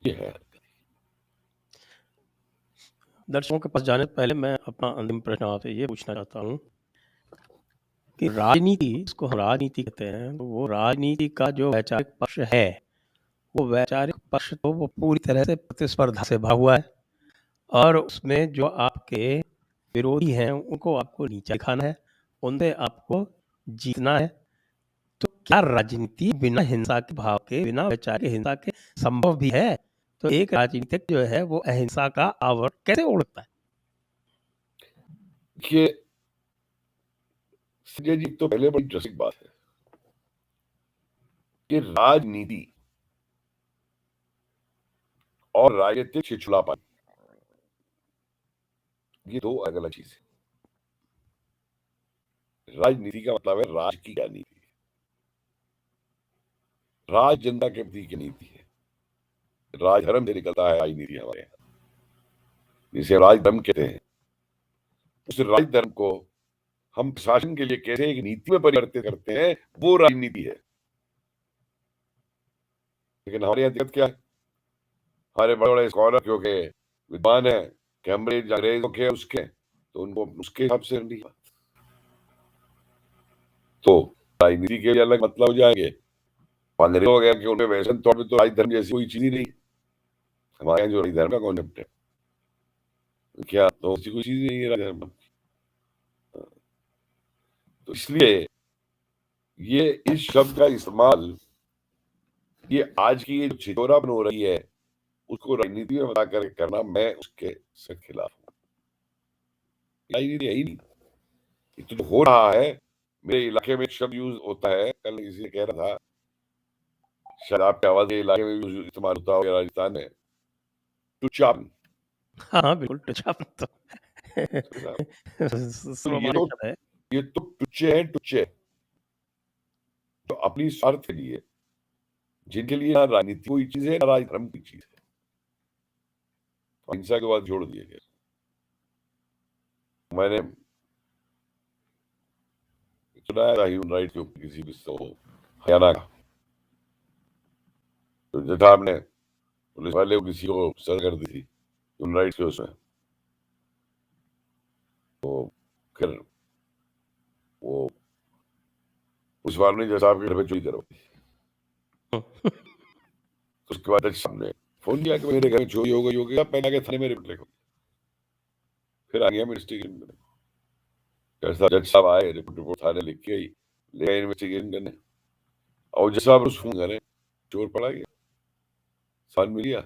ये है। दर्शकों के पास जाने से पहले मैं अपना अंतिम प्रश्न आपसे ये पूछना चाहता हूँ कि राजनीति, इसको हम राजनीति कहते हैं, तो वो राजनीति का जो वैचारिक पक्ष है, वो वैचारिक पक्ष तो वो पूरी तरह से प्रतिस्पर्धा से भरा हुआ है, और उसमें जो आपके विरोधी हैं उनको आपको नीचा दिखाना है, उनसे आपको जीतना है। तो क्या राजनीति बिना हिंसा के भाव के, बिना वैचारिक हिंसा के संभव भी है? तो एक राजनीतिक जो है वो अहिंसा का आवरण कैसे ओढ़ सकता है? देखिए संजय जी, तो पहले बड़ी इंटरेस्टिंग बात है कि राजनीति और राजनीतिक छिछलापन, ये दो अलग अलग चीज है। राजनीति का मतलब है राज की क्या नीति है, राज जनता के प्रति की नीति है, राजधर्म से निकलता है राजनीति हमारे यहाँ, जिसे राजधर्म कहते हैं। उस राजधर्म को हम शासन के लिए कैसे एक नीति में परिवर्तित करते हैं, वो राजनीति है। लेकिन हमारे यहाँ दिक्कत क्या है, हमारे बड़े बड़े स्कॉलर क्योंकि विद्वान है, कैम्ब्रिज अंग्रेजों के उसके, तो उनको उसके हिसाब से नहीं, तो राजनीति के लिए अलग मतलब हो जाएंगे। अंग्रेजों वगैरह के उनमें वैसे तौर पर तो राजधर्म जैसी कोई चीज ही नहीं। हमारे यहाँ जो राजधर्म का कॉन्सेप्ट है, क्या तो ऐसी कोई चीज नहीं है राजधर्म। तो इसलिए ये इस शब्द का इस्तेमाल, ये आज की ये छिछोरापन हो रही है, उसको राजनीति में बता कर करना, मैं उसके से खिलाफ हूँ। राजनीति है ही नहीं, ये तो हो रहा है। मेरे इलाके में एक शब्द यूज होता है, कल किसी ने कह रहा था, शायद आपके आवाज के इलाके में यूज इस्तेमाल होता होगा राजस्थान में, टुच्चापन। हाँ बिल्कुल, टुच्चापन तो तो सर्वमान्य शब्द है। ये तो टुच्चे हैं, टुच्चे तो अपनी स्वार्थ के लिए, जिनके लिए ना राजनीति कोई चीज है ना राजधर्म की चीज है, अहिंसा के बाद जोड़ दिए गए। मैंने सुनाया था ह्यूमन राइट के ऊपर किसी भी हरियाणा का, तो जैसा आपने पुलिस वाले को किसी को सर कर दी थी ह्यूमन राइट्स के उसमें, तो फिर वो पुलिस वाले ने जैसा आपके घर पे चोरी करवाई, तो उसके बाद जज साहब ने फोन किया कि मेरे घर में चोरी हो गई होगी, आप पहले आके थाने में रिपोर्ट लिखो। फिर आ गया इन्वेस्टिगेशन करने, जैसा जज साहब आए, रिपोर्ट थाने लिख के ले गए इन्वेस्टिगेशन करने, और जज साहब उस फोन करे, चोर पड़ा गया, साल मिल गया,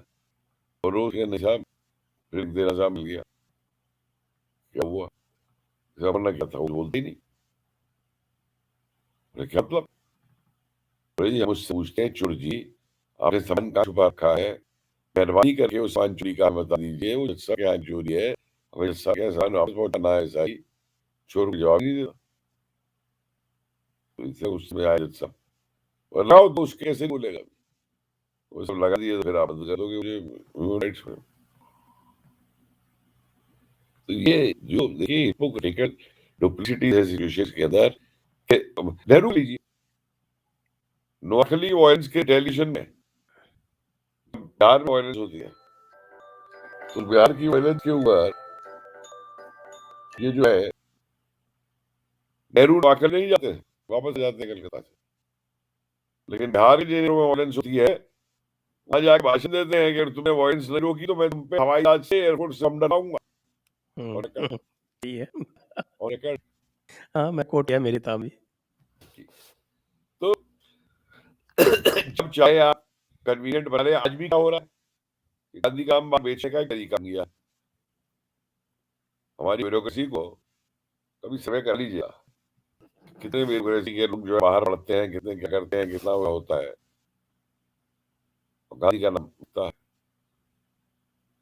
और रोज के निशाब फिर देना साहब मिल गया, क्या हुआ, वरना क्या था, वो बोलते ही नहीं। क्या मतलब, हम उससे पूछते हैं, चोर जी आपने सामान कहाँ छुपा रखा है, मेहरबानी करके उस सामान चोरी का बता दीजिए, वो जज्सा के यहाँ चोरी है, हमें जज्सा के सामान वापस पहुंचाना है, ऐसा ही। चोर को जवाब नहीं देता, तो इससे उसमें आया जज्सा, और लाओ तो उसके कैसे बोलेगा, वो सब लगा दिए, तो फिर आप बंद कर दोगे मुझे ह्यूमन राइट्स में। तो ये जो देखिए हिपोक्रेटिकल डुप्लिसिटी है सिचुएशन के अंदर, नेहरू लीजिए, नोआखली वायलेंस के टेलीविजन में बिहार में वायलेंस होती है, तो बिहार की वायलेंस के ऊपर ये जो है नेहरू नोआखली नहीं जाते, वापस जाते हैं कलकत्ता से, लेकिन बिहार की जेलों में वायलेंस होती है वहां जाके भाषण देते हैं कि अगर तुमने वॉयलेंस नहीं रोकी तो मैं तुम पे हवाई जहाज से एयरपोर्ट से हम डराऊंगा। और कर सही है। और कर हाँ, मैं कोट किया मेरी ताबी। तो जब चाहे आप कन्वीनियंट बना रहे, आज भी क्या हो रहा है, गांधी का हम बेचने का तरीका किया, हमारी ब्यूरोक्रेसी को कभी समय कर लीजिए, कितने ब्यूरोक्रेसी के लोग जो है बाहर पढ़ते हैं, कितने क्या करते हैं, कितना वो होता है, गांधी का नाम होता है।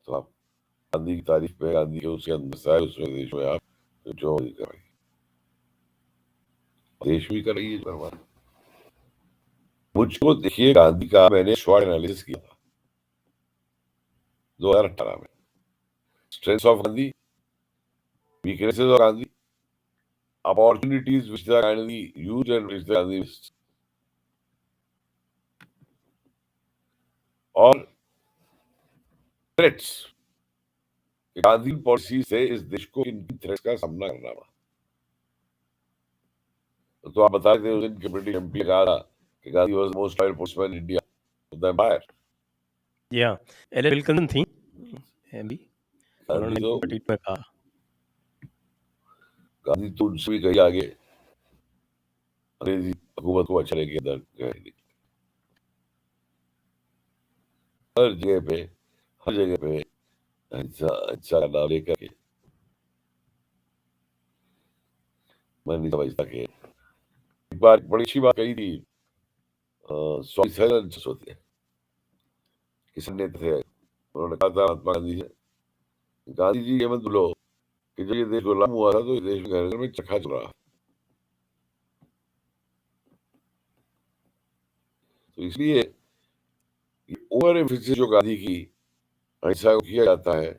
तो आप गांधी की तारीफ में, गांधी के उसके अंदर है, उसमें देश में आप जो कर रही, देश भी कर रही है बर्बाद। मुझको देखिए, गांधी का मैंने शॉर्ट एनालिसिस किया था 2018 में, strengths of Gandhi, weaknesses of Gandhi, opportunities which the Gandhi used and which the Gandhi missed, और थ्रेट्स, गांधी पॉलिसी से इस देश को इन थ्रेट्स का सामना करना पड़ा। तो आप बता रहे थे उस दिन के ब्रिटिश एमपी ने कहा था कि Gandhi was most loyal postman in India of the empire. या एल विल्किंसन थी एमबी, उन्होंने गांधी तो 1932 में कहा। गांधी तो उनसे भी कहीं आगे अंग्रेजी हुकूमत को अच्छा लेके अंदर गए। हर जगह पे अच्छा नाम लेकर के, मैं नहीं समझता कि एक बार बड़ी अच्छी बात कही थी स्वामी सदानंद सरस्वती ने, किसान नेता थे, उन्होंने कहा था महात्मा गांधी से, गांधी जी ये मत भूलो कि जब ये देश गुलाम हुआ था तो ये देश में घर घर में चरखा चल रहा, तो इसलिए ओवर एम्फेसिस जो गांधी की अहिंसा को किया जाता है,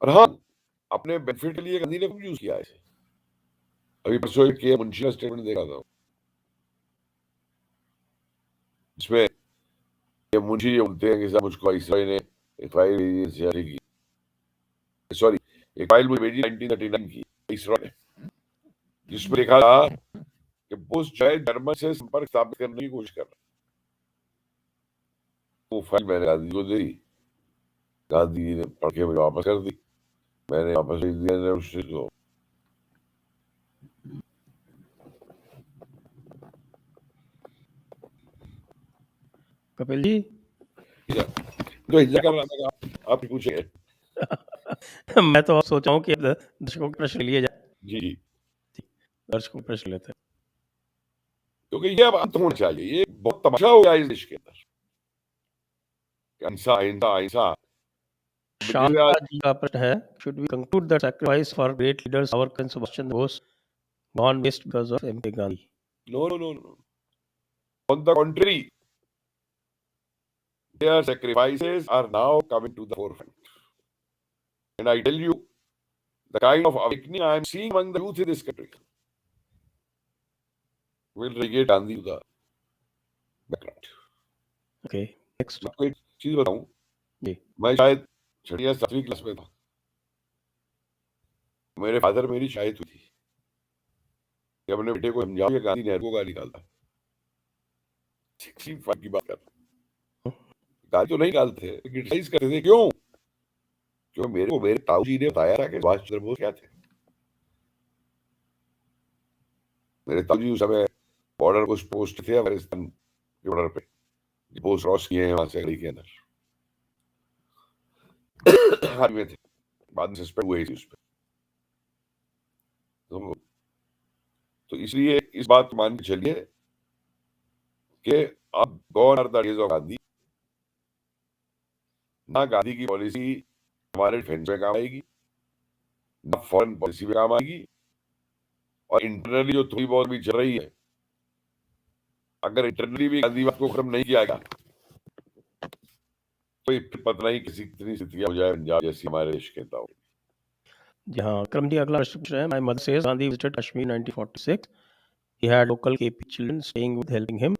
और हाँ, अपने बेनिफिट के लिए गांधी ने खूब यूज किया है। अभी परसों एक मुंशी का स्टेटमेंट देखा था, जिसमें ये मुंशी ये बोलते हैं कि साहब मुझको वाइसरॉय ने एक फाइल भेजी की, सॉरी एक फाइल मुझे भेजी 1939 की वाइसरॉय ने, जिसमें लिखा था कि बोस जो है जर्मन से संपर्क स्थापित करने की कोशिश कर रहा। वो फाइल मैंने गांधी को दे दी, गांधी जी ने पढ़ के मुझे वापस कर दी, मैंने वापस भेज दिया उसको। कपिल जी तो हिंसा कर रहा था, आप पूछेंगे। मैं तो अब सोचा हूँ कि दर्शकों के प्रश्न लिए जाए। जी जी, दर्शकों के प्रश्न लेते हैं। क्योंकि ये अब अंत होना चाहिए, ये बहुत तमाशा हो गया इस देश के अंदर, अहिंसा अहिंसा अहिंसा। शांता जी का प्रश्न है, should we conclude that sacrifice for great leaders our country Subhash Chandra Bose gone waste because of M.K. Gandhi? No. On the contrary, their sacrifices are now coming to the forefront. And I tell you, the kind of awakening I am seeing among the youth in this country will relegate Gandhi to the background. Okay, next. मैं आपको एक चीज बताऊं, जी मैं शायद 6वीं या 7वीं class में था, मेरे फादर मेरी शायद हुई थी कि अपने बेटे को समझाओ कि गांधी नेहरू को गाली निकालता, 65 की बात कर, गाली तो नहीं निकालते, क्रिटिसाइज करते थे। क्यों? क्योंकि मेरे ताऊ जी ने बताया था कि सुभाष चंद्र बोस क्या थे। मेरे ताऊ जी उस समय बॉर्डर कुछ पोस्ट थे अफगानिस्तान के बॉर्डर पे, पोस्ट क्रॉस किए हैं वहां से गली के अंदर हाल में थे, बाद में सस्पेंड हुए थी उस पर। तो इसलिए इस बात को मान के चलिए कि अब gone are the days of Gandhi. ना गांधी की पॉलिसी हमारे डिफेंस में काम आएगी, ना फॉरेन पॉलिसी में काम आएगी, और इंटरनली जो थोड़ी बहुत भी चल रही है, अगर इंटरनली भी गांधीवाद को खत्म नहीं किया गया तो पता नहीं कितनी स्थितियां हो जाए पंजाब जैसी हमारे देश के नेताओं। जहाँ क्रम जी अगला प्रश्न पूछ रहे हैं, my mother says Gandhi visited Kashmir 1946, he had local KP children staying with helping him,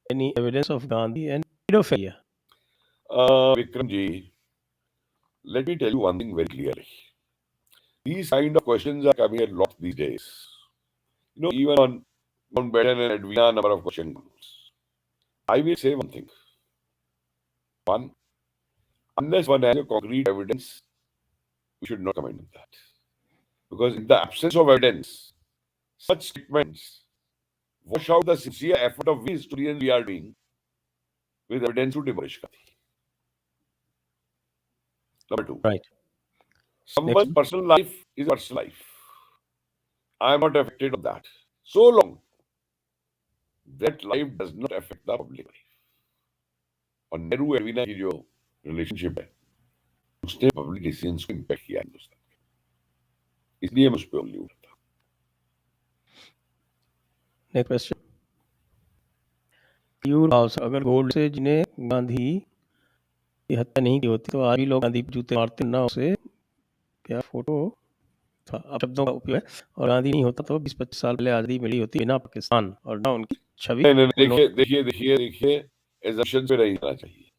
any evidence of Gandhi and pedophilia? Vikram ji, let me tell you one thing very clearly. These kind of questions are coming a lot these days. You know, even on Mountbatten and Edwina, number of questions. I will say one thing. One, unless one has a concrete evidence, we should not comment on that. Because in the absence of evidence, such statements wash out the sincere effort of we historians we are doing with evidence to demolish Gandhi. Number two, Right. someone's Next. personal life is personal life. I am not affected of that. So long that life does not affect the public life. और Nehru Edwina की जो relationship है उसने public decisions को impact किया हिंदुस्तान के, इसलिए मैं उस पर उंगली उठाता हूं। नेक्स्ट क्वेश्चन, प्योर हाउस, अगर गोल्ड से जिन्हें गांधी की हत्या नहीं की होती तो आज भी लोग गांधी पे जूते मारते ना, उसे क्या फोटो था, अब शब्दों का उपयोग है, और गांधी नहीं होता तो 20-25 साल पहले आज़ादी मिली होती बिना पाकिस्तान, और ना उनकी छवि। नहीं, देखिए assumptions पे नहीं जाना चाहिए,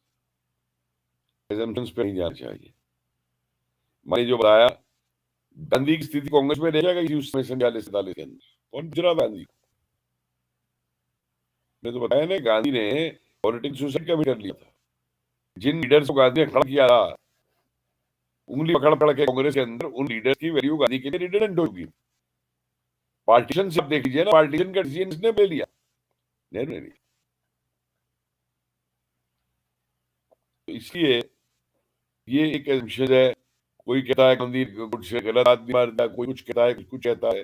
assumptions पे नहीं जाना चाहिए। मैंने जो बताया गांधी की स्थिति कांग्रेस में रहेगा कि उस समय 47 के अंदर कौन पूछ रहा गांधी को? मैं तो बताया ना, गांधी ने पॉलिटिक्स सुसाइड कमिट कर लिया था। जिन लीडर्स को गांधी ने खड़ा किया था, उंगली पकड़ के कांग्रेस के अंदर, उन लीडर्स की वैल्यू गांधी के लिए रिडंडेंट होगी। पार्टीशन से आप देख लीजिए ना, पार्टीशन का डिसीजन किसने ले लिया? नेहरू ने लिया। तो इसलिए ये एक एजम्पशन है। कोई कहता है गांधी कुछ गलत आदमी मारता है, कोई कुछ कहता है, कुछ कहता है।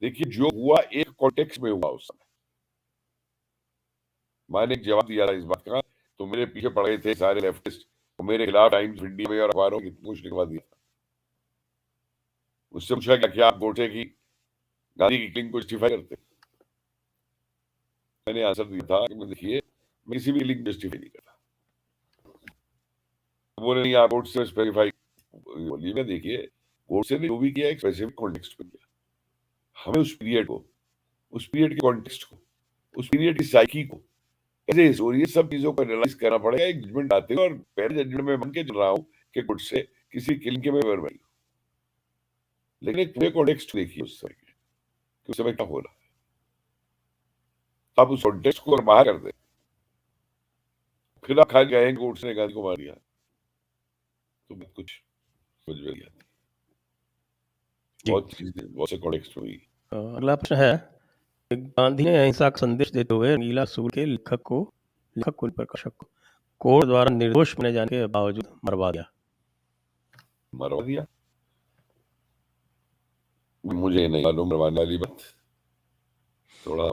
देखिए जो हुआ एक कॉन्टेक्स्ट में हुआ उस समय। मैंने एक जवाब दिया था इस बात का, तो मेरे पीछे पड़ गए थे सारे लेफ्टिस्ट, और मेरे खिलाफ टाइम्स ऑफ इंडिया में और अखबारों की कुछ लिखवा दिया था। उससे पूछा क्या आप गोडसे की गांधी की किलिंग को जस्टिफाई करते? मैंने आंसर दिया था कि देखिए मैं किसी भी किलिंग जस्टिफाई नहीं करता। बोले नहीं आप गोडसे स्पेसिफाई बोलिए। मैं देखिए गोडसे ने जो भी किया एक स्पेसिफिक कॉन्टेक्स्ट में किया। हमें उस पीरियड को, उस पीरियड के कॉन्टेक्स्ट को, उस पीरियड की साइकी को, ऐसे हिस्टोरियन सब चीजों को एनालाइज करना पड़ेगा। एक जजमेंट आते हैं, और पहले जजमेंट में मान के चल रहा हूँ कि गोडसे किसी किलिंग के में बनी, लेकिन एक पूरे कॉन्टेक्स्ट देखिए उस समय के, उस समय क्या हो रहा है। आप उस कॉन्टेक्स्ट को अगर बाहर कर दे, फिर आप खा गए गोडसे ने गांधी को मार दिया, तो कुछ समझ में नहीं आती। बहुत चीजें बहुत से कॉन्टेक्स्ट में हुई। अगला प्रश्न है, गांधी ने अहिंसा का संदेश देते हुए रंगीला सूल के लेखक को प्रकाशक को कोर्ट द्वारा निर्दोष माने जाने के बावजूद मरवा दिया। मुझे नहीं मालूम मरवाने वाली बात, थोड़ा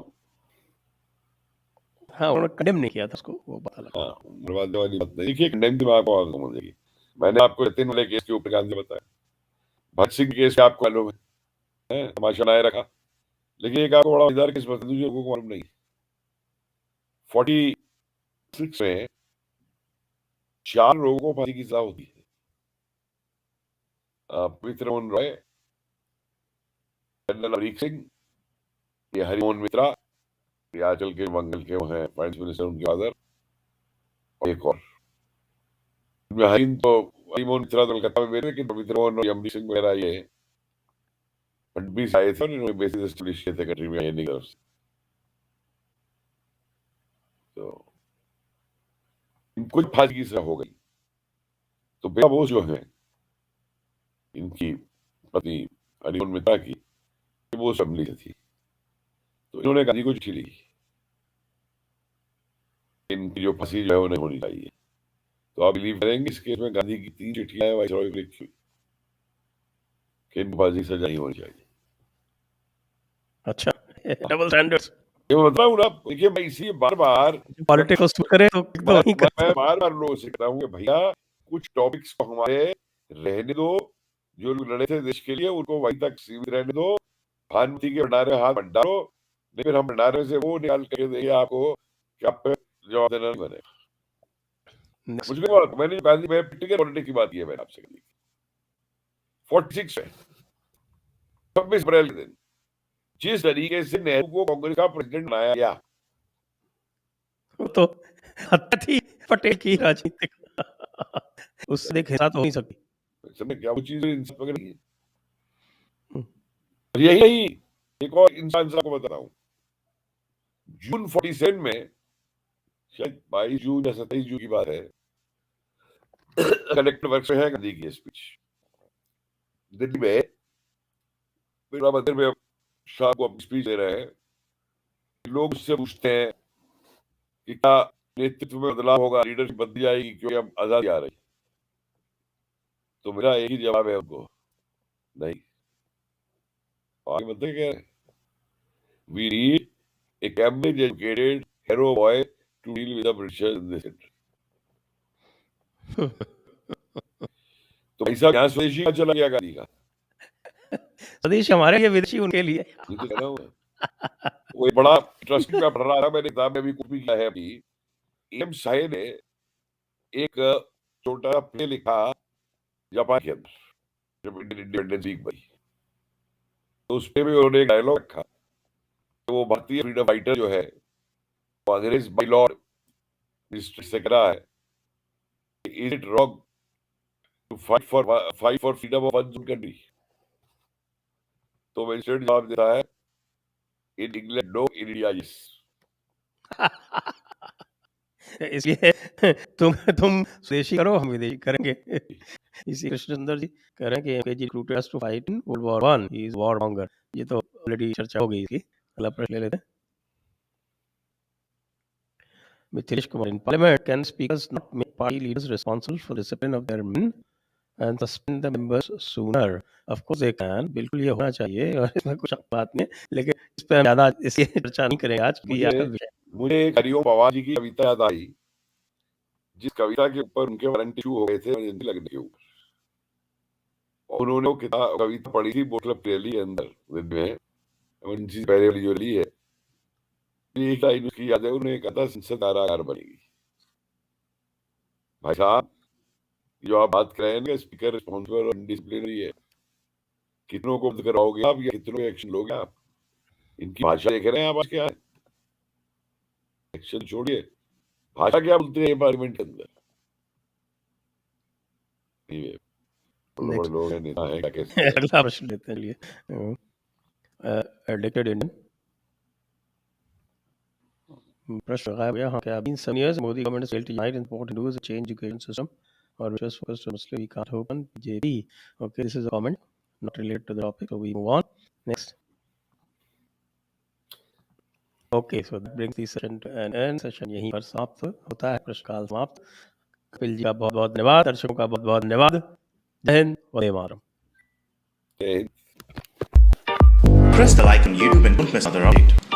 हाँ, उन्होंने कंडेम नहीं किया था उसको, वो पता लगा। हाँ, मरवाने वाली बात नहीं। देखिए कंडेम की बात आपको समझेगी। मैंने आपको जतिन वाले केस के ऊपर गांधी बताया, भगत सिंह केस पे आपको मालूम है तमाशा बनाए रखा, लेकिन एक आपको बड़ा मजेदार केस बता दूं, लोगों को मालूम नहीं। 46 में 4 लोगों को फांसी की सजा होती है। पवित्र मोहन रॉय, जनरल अमरीक सिंह, ये हरिमोहन मित्रा, आंचल के मंगल के हैं फाइनेंस मिनिस्टर, उनके फादर, और एक और। हरिमोहन मित्रा तो कलकत्ता में, लेकिन पवित्र मोहन और अमरीक सिंह वगैरह ये फडणवीस आए थे और इन्होंने बेसिस एस्टेब्लिश किए थे कंट्री में इंडियन तरफ से। तो इनको फांसी की सजा हो गई। तो बेटा बोस जो है, इनकी पत्नी हरिमोहन मित्रा की, वो असेंबली से थी, तो इन्होंने गांधी को चिट्ठी लिखी, इनकी जो फांसी जो है वो नहीं होनी चाहिए। तो आप बिलीव करेंगे इस केस में गांधी की 3 चिट्ठियां वाइसरॉय को लिखी कि इनको फांसी की सजा नहीं होनी चाहिए। अच्छा, डबल स्टैंडर्ड्स। ये मैं बता रहा हूँ ना, देखिए मैं इसी बार पॉलिटिक्स को करे तो नहीं कर मैं बार लोगों से कहता हूँ कि भैया कुछ टॉपिक्स को हमारे रहने दो, जो लोग लड़े थे देश के लिए उनको वहीं तक सीमित रहने दो। भानुमति के भंडारे हाथ मत डालो, नहीं फिर हम भंडारे से वो निकाल कर देंगे आपको कि आप पे जवाब देना नहीं बनेगा। मुझे बात मैंने गांधी में प्रैक्टिकल पॉलिटिक्स की बात की है, मैंने आपसे कही 46 में 26 अप्रैल के दिन जिस तरीके से नेहरू को कांग्रेस का प्रेसिडेंट बनाया गया, तो हत्या थी पटेल की राजनीतिक उससे एक हिस्सा तो हो ही सकती। समय क्या वो चीज इंसान पकड़ी है। और यही नहीं, एक और इंसान से आपको बता रहा हूं, जून 47 में, शायद 22 जून या 27 जून की बात है, कलेक्टेड वर्क्स में है गांधी की स्पीच। दिल्ली में बिरला मंदिर में शाह को अपनी स्पीच दे रहे हैं। लोग उससे पूछते हैं कि क्या नेतृत्व में बदलाव होगा, लीडरशिप बदल जाएगी क्योंकि अब आजादी आ रही। तो मेरा एक ही जवाब है उनको, नहीं। आगे बताते क्या है, we need a Cambridge educated hero boy to deal with the Britishers in this country. तो भाई साहब यहाँ स्वदेशी का चला गया गांधी का, स्वदेशी हमारे लिए, विदेशी उनके लिए। ये तो कह रहा हूँ। वो एक बड़ा इंटरेस्टिंग मैं पढ़ रहा था, मैंने किताब में भी कॉपी किया है अभी। एम साहे ने एक छोटा प्ले लिखा जापान के अंदर, जब इंडियन इंडिपेंडेंस वीक बनी, तो उस पे भी उन्होंने एक डायलॉग रखा। तो वो भारतीय फ्रीडम फाइटर जो है, वो अंग्रेज बाई लॉर्ड से कह रहा है, is it wrong to fight for freedom of one's own country. तो विंस्टन जवाब देता है, in England no, in India yes. इसलिए तुम स्वदेशी करो, हम विदेशी करेंगे। इसी कृष्णचंद्र जी कह रहे हैं कि MKG recruited us to fight in world war 1, he is war monger. ये तो ऑलरेडी चर्चा हो गई इसकी, अगला प्रश्न ले लेते हैं। Mithilesh Kumar, in parliament can speakers not make party leaders responsible for discipline of their main and suspend the members sooner? Of course they can, बिल्कुल ये होना चाहिए और इसमें कुछ बात नहीं, लेकिन इस पे हम ज्यादा इसलिए चर्चा नहीं करेंगे आज, क्योंकि यह विषय। मुझे हरिओम पवार जी की कविता याद आई, जिस कविता के ऊपर उनके वारंट इशू हो गए थे जयंती लगने के ऊपर। उन्होंने वो किताब कविता पढ़ी थी बोट क्लब रैली के अंदर दिन में, इमरजेंसी पहले वाली जो रैली है, एक लाइन उसकी याद है, उन्होंने कहा था संसद कारागार बनेगी। भाई साहब, जो आप बात कर रहे हैं ना, स्पीकर रिस्पॉन्सिबल और डिसिप्लिनरी है, कितनों को बंद कराओगे आप या कितनों एक्शन लोगे आप? इनकी भाषा देख रहे हैं आप आज क्या है? एक्शन छोड़िए, भाषा क्या बोलते हैं पार्लियामेंट के अंदर? बड़े लोग हैं, नेता हैं, क्या कैसे? अगला प्रश्न लेते हैं, चलिए। एडिक्टेड इंडियन प्रश्न लगाया गया, हाँ, क्या been some years Modi government has failed to unite and support to do is a change education system or which was focused on Muslim, we can't open JP. Okay, this is a comment not related to the topic, so we move on next. Okay, so that brings the session to an end. Session यहीं पर समाप्त होता है, प्रश्नकाल समाप्त। कपिल जी का बहुत बहुत धन्यवाद, दर्शकों का बहुत बहुत धन्यवाद। जय हिंद, वंदे मातरम। जय Hind. Press the like on YouTube and don't miss another update.